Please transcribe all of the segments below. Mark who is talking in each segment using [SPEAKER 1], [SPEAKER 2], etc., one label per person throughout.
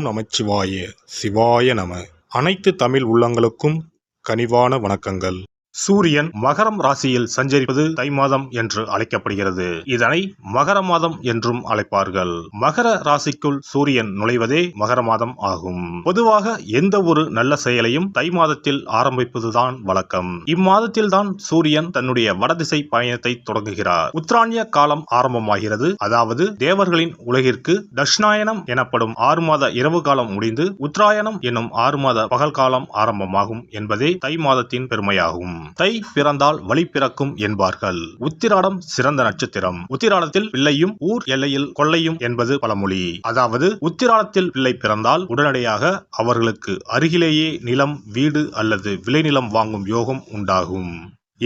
[SPEAKER 1] நமச்சிவாய சிவாய நம. அனைத்து தமிழ் உள்ளங்களுக்கும் கனிவான வணக்கங்கள். சூரியன் மகரம் ராசியில் சஞ்சரிப்பது தை மாதம் என்று அழைக்கப்படுகிறது. இதனை மகர மாதம் என்றும் அழைப்பார்கள். மகர ராசிக்குள் சூரியன் நுழைவதே மகர மாதம் ஆகும். பொதுவாக எந்த ஒரு நல்ல செயலையும் தை மாதத்தில் ஆரம்பிப்பதுதான் வழக்கம். இம்மாதத்தில் தான் சூரியன் தன்னுடைய வடதிசை பயணத்தை தொடங்குகிறார். உத்தராயண காலம் ஆரம்பமாகிறது. அதாவது தேவர்களின் உலகிற்கு தட்சிணாயனம் எனப்படும் 6 மாத இரவு காலம் முடிந்து உத்தராயணம் என்னும் 6 மாத பகல் காலம் ஆரம்பமாகும் என்பதே தை மாதத்தின் பெருமையாகும். தை பிறந்தால் வழி பிறக்கும் என்பார்கள். உத்திராடம் சிறந்த நட்சத்திரம். உத்திராடத்தில் பிள்ளையும் ஊர் எல்லையில் கொள்ளையும் என்பது பழமொழி. அதாவது உத்திராடத்தில் பிள்ளை பிறந்தால் உடனடியாக அவர்களுக்கு அருகிலேயே நிலம், வீடு அல்லது விளைநிலம் வாங்கும் யோகம் உண்டாகும்.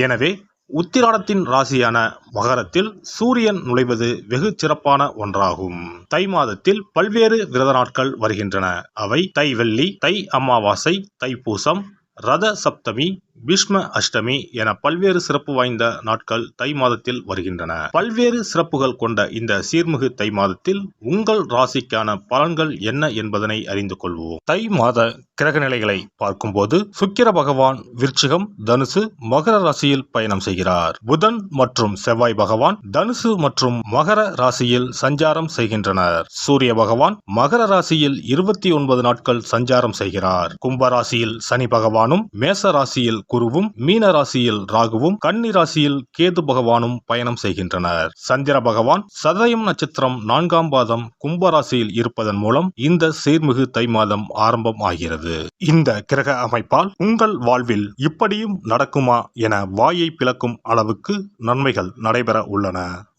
[SPEAKER 1] எனவே உத்திராடத்தின் ராசியான மகரத்தில் சூரியன் நுழைவது வெகு சிறப்பான ஒன்றாகும். தை மாதத்தில் பல்வேறு விரத நாட்கள் வருகின்றன. அவை தை வெள்ளி, தை அமாவாசை, தைப்பூசம், ரத சப்தமி, பீஷ்ம அஷ்டமி என பல்வேறு சிறப்பு வாய்ந்த நாட்கள் தை மாதத்தில் வருகின்றன. பல்வேறு சிறப்புகள் கொண்ட இந்த சீர்மிகு தை மாதத்தில் உங்கள் ராசிக்கான பலன்கள் என்ன என்பதனை அறிந்து கொள்வோம். தை மாத கிரக நிலைகளை பார்க்கும்போது சுக்கிர பகவான் விருச்சிகம், தனுசு, மகர ராசியில் பயணம் செய்கிறார். புதன் மற்றும் செவ்வாய் பகவான் தனுசு மற்றும் மகர ராசியில் சஞ்சாரம் செய்கின்றனர். சூரிய பகவான் மகர ராசியில் 29 நாட்கள் சஞ்சாரம் செய்கிறார். கும்ப ராசியில் சனி பகவானும், மேச ராசியில் குருவும், மீன ராசியில் ராகுவும், கன்னி ராசியில் கேது பகவானும் பயணம் செய்கின்றனர். சந்திர பகவான் சதயம் நட்சத்திரம் 4ஆம் பாதம் கும்ப ராசியில் இருப்பதன் மூலம் இந்த சீர்மிகு தை மாதம் ஆரம்பம் ஆகிறது. இந்த கிரக அமைப்பால் உங்கள் வாழ்வில் இப்படியும் நடக்குமா என வாயை பிளக்கும் அளவுக்கு நன்மைகள் நடைபெற உள்ளன.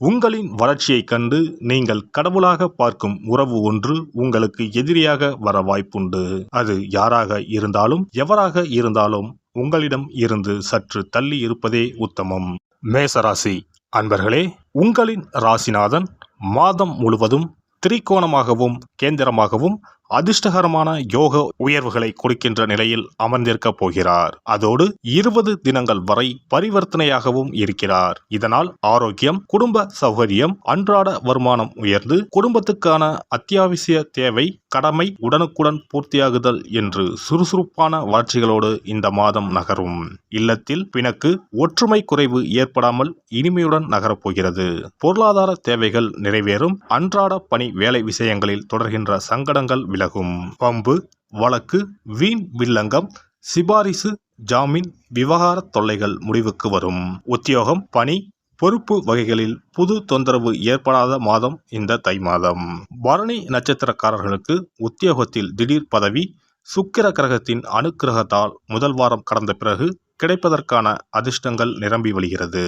[SPEAKER 1] உங்களின் வளர்ச்சியை கண்டு நீங்கள் கடவுளாக பார்க்கும் உறவு ஒன்று உங்களுக்கு எதிரியாக வர வாய்ப்புண்டு. அது யாராக இருந்தாலும் எவராக இருந்தாலும் உங்களிடம் இருந்து சற்று தள்ளி இருப்பதே உத்தமம். மேசராசி அன்பர்களே, உங்களின் ராசிநாதன் மாதம் முழுவதும் திரிகோணமாகவும் கேந்திரமாகவும் அதிர்ஷ்டகரமான யோக உயர்வுகளை கொடுக்கின்ற நிலையில் அமர்ந்திருக்க போகிறார். அதோடு 20 தினங்கள் வரை பரிவர்த்தனையாகவும் இருக்கிறார். இதனால் ஆரோக்கியம், குடும்ப சௌகரியம், அன்றாட வருமானம் உயர்ந்து குடும்பத்துக்கான அத்தியாவசிய தேவை, கடமை உடனுக்குடன் பூர்த்தியாகுதல் என்று சுறுசுறுப்பான வளர்ச்சிகளோடு இந்த மாதம் நகரும். இல்லத்தில் பிணக்கு, ஒற்றுமை குறைவு ஏற்படாமல் இனிமையுடன் நகரப்போகிறது. பொருளாதார தேவைகள் நிறைவேறும். அன்றாட பணி வேலை விஷயங்களில் தொடர்கின்ற சங்கடங்கள் விலகும். பம்பு, வழக்கு, வீண் வில்லங்கம், சிபாரிசு, ஜாமீன், விவகார தொல்லைகள் முடிவுக்கு வரும். உத்தியோகம், பணி, பொறுப்பு வகைகளில் புது தொந்தரவு ஏற்படாத மாதம் இந்த தை மாதம். பரணி நட்சத்திரக்காரர்களுக்கு உத்தியோகத்தில் திடீர் பதவி சுக்கிர கிரகத்தின் அனுக்கிரகத்தால் முதல் வாரம் கடந்த பிறகு கிடைப்பதற்கான அதிர்ஷ்டங்கள் நிரம்பி வழிகிறது.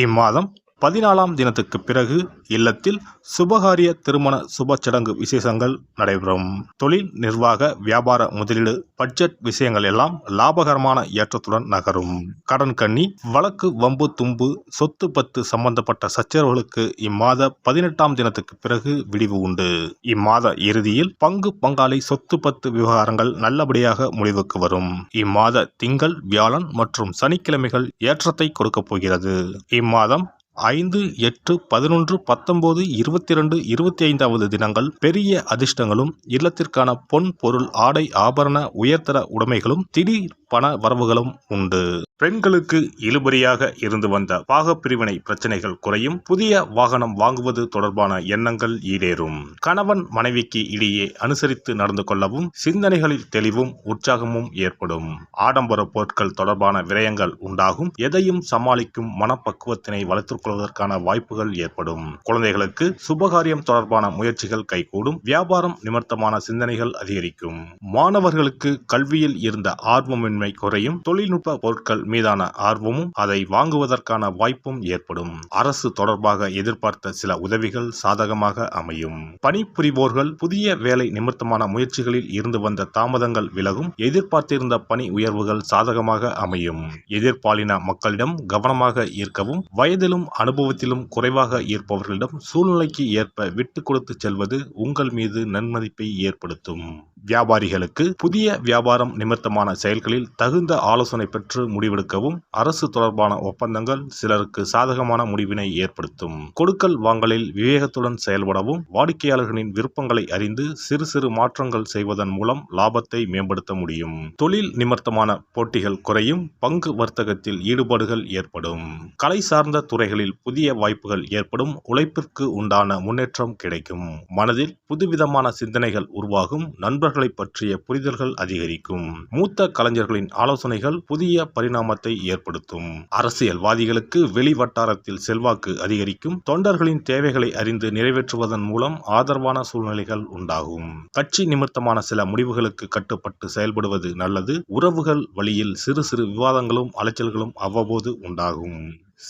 [SPEAKER 1] இம்மாதம் 14ஆம் தினத்துக்கு பிறகு இல்லத்தில் சுபகாரிய, திருமண சுப சடங்கு விசேஷங்கள் நடைபெறும். தொழில், நிர்வாக, வியாபார, முதலீடு, பட்ஜெட் விஷயங்கள் எல்லாம் லாபகரமான ஏற்றத்துடன் நகரும். கடன் கண்ணி, வழக்கு, வம்பு, தும்பு, சொத்து பத்து சம்பந்தப்பட்ட சச்சரவுகளுக்கு இம்மாத 18ஆம் தினத்துக்கு பிறகு விடிவு உண்டு. இம்மாத இறுதியில் பங்கு பங்காளி சொத்து பத்து விவகாரங்கள் நல்லபடியாக முடிவுக்கு வரும். இம்மாத திங்கள், வியாழன் மற்றும் சனிக்கிழமைகள் ஏற்றத்தை கொடுக்கப் போகிறது. இம்மாதம் 5, 8, 11, 19, 22, 25வது தினங்கள் பெரிய அதிர்ஷ்டங்களும் இல்லத்திற்கான பொன், பொருள், ஆடை, ஆபரண, உயர்தர உடைமைகளும் திடீர் பண வரவுகளும் உண்டு. பெண்களுக்கு இழுபறியாக இருந்து வந்த பாகப்பிரிவினை பிரச்சனைகள் குறையும். புதிய வாகனம் வாங்குவது தொடர்பான எண்ணங்கள் ஈடேறும். கணவன் மனைவிக்கு இடையே அனுசரித்து நடந்து கொள்ளவும் சிந்தனைகளில் தெளிவும் உற்சாகமும் ஏற்படும். ஆடம்பர பொருட்கள் தொடர்பான விரயங்கள் உண்டாகும். எதையும் சமாளிக்கும் மனப்பக்குவத்தினை வளர்த்துக் கொள்வதற்கான வாய்ப்புகள் ஏற்படும். குழந்தைகளுக்கு சுபகாரியம் தொடர்பான முயற்சிகள் கைகூடும். வியாபாரம் நிமித்தமான சிந்தனைகள் அதிகரிக்கும். மாணவர்களுக்கு கல்வியில் இருந்த ஆர்வமின்மை குறையும். தொழில்நுட்ப பொருட்கள் மீதான ஆர்வமும் அதை வாங்குவதற்கான வாய்ப்பும் ஏற்படும். அரசு தொடர்பாக எதிர்பார்த்த சில உதவிகள் சாதகமாக அமையும். பணிபுரிவோர்கள் புதிய வேலை நிமித்தமான முயற்சிகளில் இருந்து வந்த தாமதங்கள் விலகும். எதிர்பார்த்திருந்த பணி உயர்வுகள் சாதகமாக அமையும். எதிர்பாலின மக்களிடம் கவனமாக இருக்கவும். வயதிலும் அனுபவத்திலும் குறைவாக இருப்பவர்களிடம் சூழ்நிலைக்கு ஏற்ப விட்டு கொடுத்து செல்வது உங்கள் மீது நன்மதிப்பை ஏற்படுத்தும். வியாபாரிகளுக்கு புதிய வியாபாரம் நிமித்தமான செயல்களில் தகுந்த ஆலோசனை பெற்று முடிவெடுக்கவும் அரசு தொடர்பான ஒப்பந்தங்கள் சிலருக்கு சாதகமான முடிவினை ஏற்படுத்தும். கொடுக்கல் வாங்கலில் விவேகத்துடன் செயல்படவும் வாடிக்கையாளர்களின் விருப்பங்களை அறிந்து சிறு சிறு மாற்றங்கள் செய்வதன் மூலம் லாபத்தை மேம்படுத்த முடியும். தொழில் நிமித்தமான போட்டிகள் குறையும். பங்கு வர்த்தகத்தில் ஈடுபாடுகள் ஏற்படும். கலை சார்ந்த துறைகளில் புதிய வாய்ப்புகள் ஏற்படும். உழைப்பிற்கு உண்டான முன்னேற்றம் கிடைக்கும். மனதில் புதுவிதமான சிந்தனைகள் உருவாகும். நண்பர்களை பற்றிய புரிதல்கள் அதிகரிக்கும். மூத்த கலைஞர்களின் ஆலோசனைகள் புதிய பரிணாமத்தை ஏற்படுத்தும். அரசியல்வாதிகளுக்கு வெளி வட்டாரத்தில் செல்வாக்கு அதிகரிக்கும். தொண்டர்களின் தேவைகளை அறிந்து நிறைவேற்றுவதன் மூலம் ஆதரவான சூழ்நிலைகள் உண்டாகும். கட்சி நிமித்தமான சில முடிவுகளுக்கு கட்டுப்பட்டு செயல்படுவது நல்லது. உறவுகள் வழியில் சிறு சிறு விவாதங்களும் அலைச்சல்களும் அவ்வப்போது உண்டாகும்.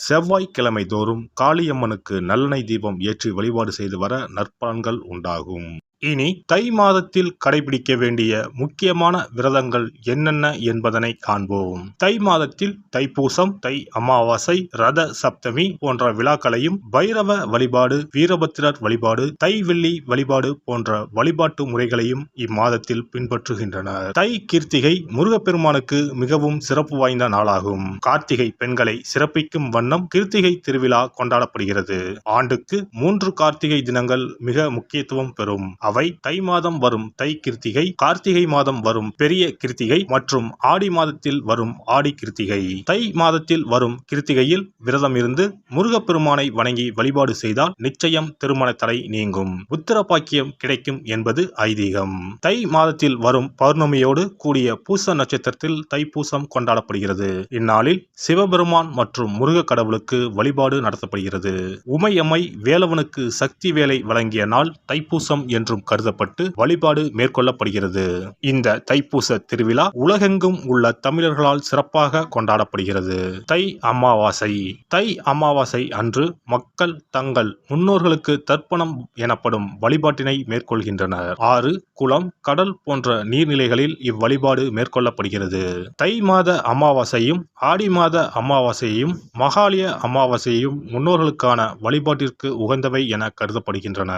[SPEAKER 1] செவ்வாய்க்கிழமை தோறும் காளியம்மனுக்கு நல்லெண்ணெய் தீபம் ஏற்றி வழிபாடு செய்து வர நற்பலன்கள் உண்டாகும். இனி தை மாதத்தில் கடைபிடிக்க வேண்டிய முக்கியமான விரதங்கள் என்னென்ன என்பதனை காண்போம். தை மாதத்தில் தைப்பூசம், தை அமாவாசை, ரத சப்தமி போன்ற விழாக்களையும், பைரவ வழிபாடு, வீரபத்திரர் வழிபாடு, தை வெள்ளி வழிபாடு போன்ற வழிபாட்டு முறைகளையும் இம்மாதத்தில் பின்பற்றுகின்றனர். தை கிருத்திகை முருகப்பெருமானுக்கு மிகவும் சிறப்பு வாய்ந்த நாளாகும். கார்த்திகை பெண்களை சிறப்பிக்கும் வண்ணம் கிருத்திகை திருவிழா கொண்டாடப்படுகிறது. ஆண்டுக்கு 3 கார்த்திகை தினங்கள் மிக முக்கியத்துவம் பெறும். அவை தை மாதம் வரும் தை கிருத்திகை, கார்த்திகை மாதம் வரும் பெரிய கிருத்திகை மற்றும் ஆடி மாதத்தில் வரும் ஆடி கிருத்திகை. தை மாதத்தில் வரும் கிருத்திகையில் விரதம் இருந்து முருகப்பெருமானை வணங்கி வழிபாடு செய்தால் நிச்சயம் திருமண தடை நீங்கும். புத்திர பாக்கியம் கிடைக்கும் என்பது ஐதீகம். தை மாதத்தில் வரும் பௌர்ணமியோடு கூடிய பூச நட்சத்திரத்தில் தைப்பூசம் கொண்டாடப்படுகிறது. இந்நாளில் சிவபெருமான் மற்றும் முருக கடவுளுக்கு வழிபாடு நடத்தப்படுகிறது. உமையம்மை வேலவனுக்கு சக்தி வேலை வழங்கிய நாள் தைப்பூசம் என்றும் கருதப்பட்டு வழிபாடு மேற்கொள்ளப்படுகிறது. இந்த தைப்பூச திருவிழா உலகெங்கும் உள்ள தமிழர்களால் சிறப்பாக கொண்டாடப்படுகிறது. தை அமாவாசை. தை அமாவாசை அன்று மக்கள் தங்கள் முன்னோர்களுக்கு தர்ப்பணம் எனப்படும் வழிபாட்டினை மேற்கொள்கின்றனர். ஆறு, குளம், கடல் போன்ற நீர்நிலைகளில் இவ்வழிபாடு மேற்கொள்ளப்படுகிறது. தை மாத அமாவாசையும் ஆடி மாத அமாவாசையையும் மகாலய அமாவாசையையும் முன்னோர்களுக்கான வழிபாட்டிற்கு உகந்தவை என கருதப்படுகின்றன.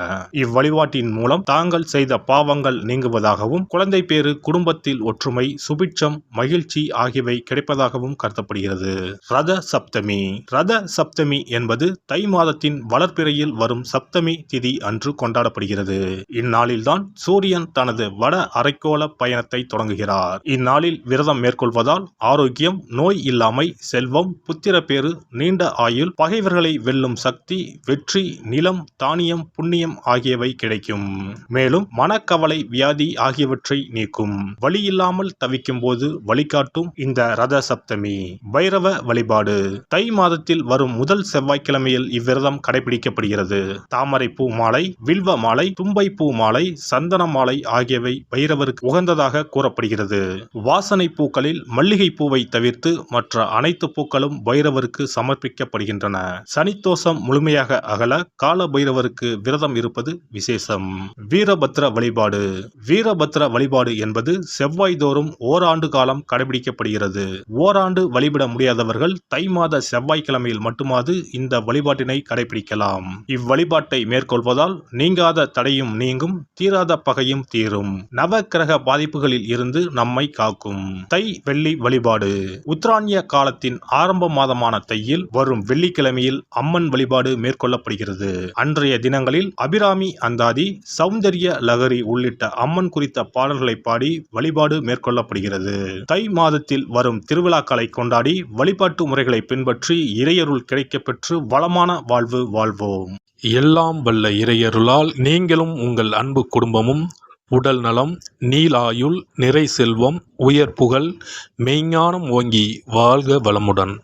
[SPEAKER 1] இவ்வழிபாட்டின் மூலம் தாங்கள் செய்த பாவங்கள் நீங்குவதாகவும் குழந்தை பேறு, குடும்பத்தில் ஒற்றுமை, சுபிட்சம், மகிழ்ச்சி ஆகியவை கிடைப்பதாகவும் கருதப்படுகிறது. ரத சப்தமி. ரத சப்தமி என்பது தை மாதத்தின் வளர்பிறையில் வரும் சப்தமி திதி அன்று கொண்டாடப்படுகிறது. இந்நாளில்தான் சூரியன் தனது வட அரைக்கோள பயணத்தை தொடங்குகிறார். இந்நாளில் விரதம் மேற்கொள்வதால் ஆரோக்கியம், நோய் இல்லாமை, செல்வம், புத்திர பேறு, நீண்ட ஆயுள், பகைவர்களை வெல்லும் சக்தி, வெற்றி, நிலம், தானியம், புண்ணியம் ஆகியவை கிடைக்கும். மேலும் மனக்கவலை, வியாதி ஆகியவற்றை நீக்கும். வழியில்லாமல் தவிக்கும் போது வழிகாட்டும் இந்த ரத சப்தமி. பைரவ வழிபாடு. தை மாதத்தில் வரும் முதல் செவ்வாய்க்கிழமையில் இவ்விரதம் கடைபிடிக்கப்படுகிறது. தாமரை பூ மாலை, வில்வ மாலை, தும்பை பூ மாலை, சந்தன மாலை ஆகியவை பைரவருக்கு உகந்ததாக கூறப்படுகிறது. வாசனை பூக்களில் மல்லிகை பூவை தவிர்த்து மற்ற அனைத்து பூக்களும் பைரவருக்கு சமர்ப்பிக்கப்படுகின்றன. சனித்தோஷம் முழுமையாக அகல கால பைரவருக்கு விரதம் இருப்பது விசேஷம். வீரபத்திர வழிபாடு. வீரபத்திர வழிபாடு என்பது செவ்வாய் தோறும் ஓராண்டு காலம் கடைபிடிக்கப்படுகிறது. ஓராண்டு வழிபட முடியாதவர்கள் தை மாத செவ்வாய்க்கிழமையில் மட்டுமாவது இந்த வழிபாட்டினை கடைபிடிக்கலாம். இவ்வழிபாட்டை மேற்கொள்வதால் நீங்காத தடையும் நீங்கும், தீராத பகையும் தீரும், நவ கிரக பாதிப்புகளில் இருந்து நம்மை காக்கும். தை வெள்ளி வழிபாடு. உத்தராயண காலத்தின் ஆரம்ப மாதமான தையில் வரும் வெள்ளிக்கிழமையில் அம்மன் வழிபாடு மேற்கொள்ளப்படுகிறது. அன்றைய தினங்களில் அபிராமி அந்தாதி, சௌந்தரிய லகரி உள்ளிட்ட அம்மன் குறித்த பாடல்களை பாடி வழிபாடு மேற்கொள்ளப்படுகிறது. தை மாதத்தில் வரும் திருவிழாக்களை கொண்டாடி வழிபாட்டு முறைகளை பின்பற்றி இறையருள் கிடைக்கப்பெற்று வளமான வாழ்வு வாழ்வோம்.
[SPEAKER 2] எல்லாம் வல்ல இறையருளால் நீங்களும் உங்கள் அன்பு குடும்பமும் உடல் நலம், நீலாயுள், நிறை செல்வம், உயர் புகழ், மெய்ஞானம் ஓங்கி வாழ்க வளமுடன்.